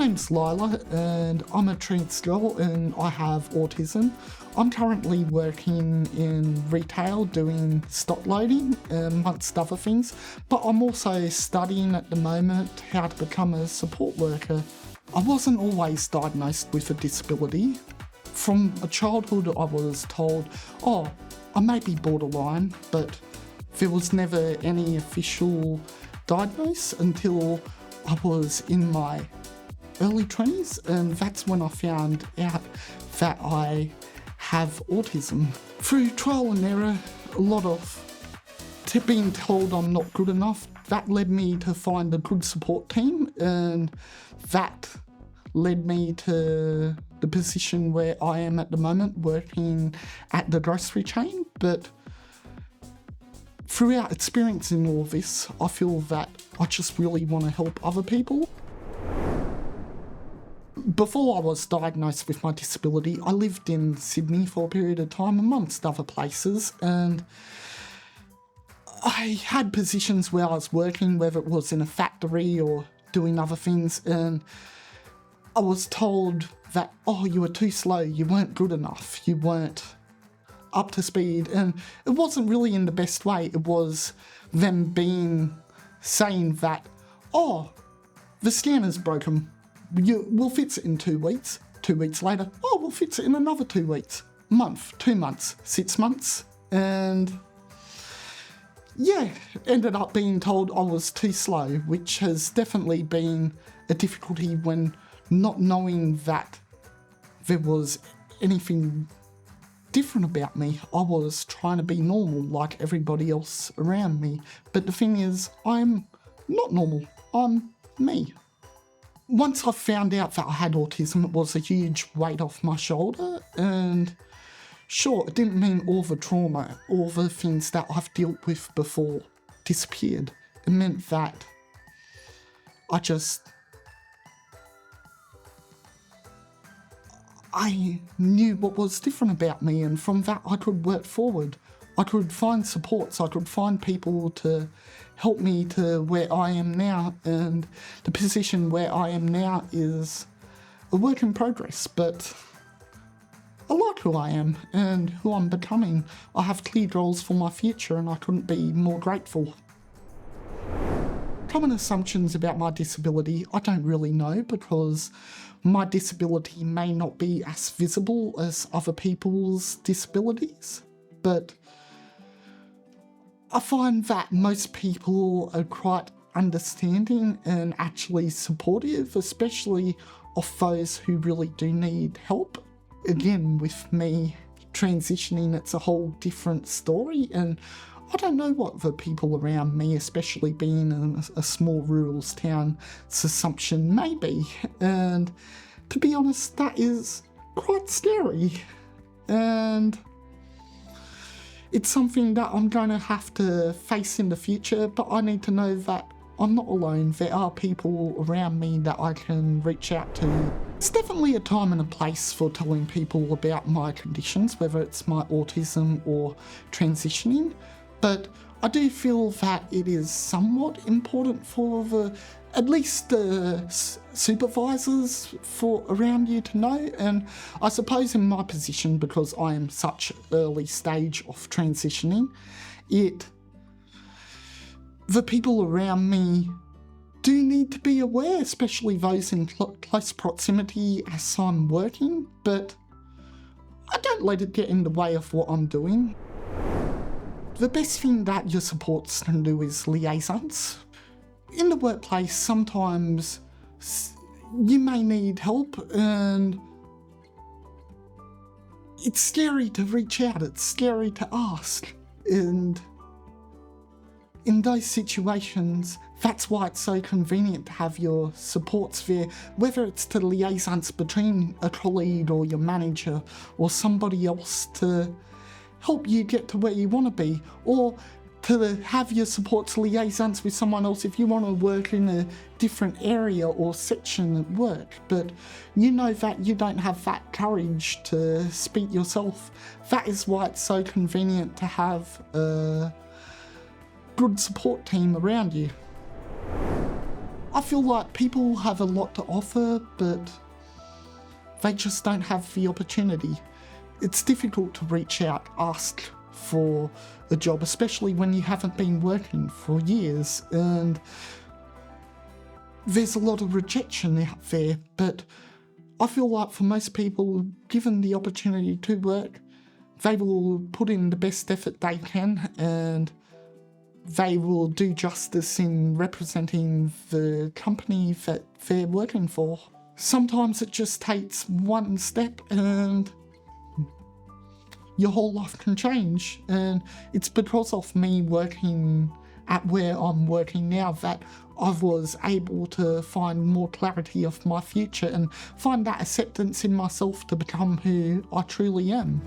name's Lyla and I'm a trans girl and I have autism. I'm currently working in retail doing stock loading amongst other things, but I'm also studying at the moment how to become a support worker. I wasn't always diagnosed with a disability. From a childhood I was told, I may be borderline, but there was never any official diagnosis until I was in my early 20s, and that's when I found out that I have autism. Through trial and error, a lot of being told I'm not good enough, that led me to find a good support team, and that led me to the position where I am at the moment, working at the grocery chain. But throughout experiencing all this, I feel that I just really want to help other people. Before I was diagnosed with my disability, I lived in Sydney for a period of time amongst other places, and I had positions where I was working, whether it was in a factory or doing other things, and I was told that, you were too slow, you weren't good enough, you weren't up to speed, and it wasn't really in the best way. It was them saying that, the scanner's broken, we'll fix it in 2 weeks. 2 weeks later, we'll fix it in another 2 weeks, month, 2 months, 6 months, and ended up being told I was too slow, which has definitely been a difficulty when not knowing that there was anything different about me. I was trying to be normal like everybody else around me, but the thing is, I'm not normal, I'm me. Once I found out that I had autism, it was a huge weight off my shoulder, and sure, it didn't mean all the trauma, all the things that I've dealt with before disappeared. It meant that I knew what was different about me, and from that I could work forward. I could find supports, I could find people to help me to where I am now, and the position where I am now is a work in progress, but I like who I am and who I'm becoming. I have clear goals for my future and I couldn't be more grateful. Common assumptions about my disability, I don't really know, because my disability may not be as visible as other people's disabilities, but I find that most people are quite understanding and actually supportive, especially of those who really do need help. Again, with me transitioning, it's a whole different story, and I don't know what the people around me, especially being in a small rural town's assumption may be, and to be honest, that is quite scary, and it's something that I'm going to have to face in the future, but I need to know that I'm not alone. There are people around me that I can reach out to. It's definitely a time and a place for telling people about my conditions, whether it's my autism or transitioning, but I do feel that it is somewhat important for at least the supervisors around you to know, and I suppose in my position, because I am such early stage of transitioning, the people around me do need to be aware, especially those in close proximity as I'm working, but I don't let it get in the way of what I'm doing. The best thing that your supports can do is liaisons. In the workplace, sometimes you may need help, and it's scary to reach out, it's scary to ask, and in those situations, that's why it's so convenient to have your supports there, whether it's to liaisons between a colleague or your manager or somebody else to help you get to where you want to be, or to have your supports liaisons with someone else if you want to work in a different area or section at work, but you know that you don't have that courage to speak yourself. That is why it's so convenient to have a good support team around you. I feel like people have a lot to offer, but they just don't have the opportunity. It's difficult to reach out, ask for a job, especially when you haven't been working for years, and there's a lot of rejection out there. But I feel like for most people, given the opportunity to work, they will put in the best effort they can, and they will do justice in representing the company that they're working for. Sometimes it just takes one step and your whole life can change. And it's because of me working at where I'm working now that I was able to find more clarity of my future and find that acceptance in myself to become who I truly am.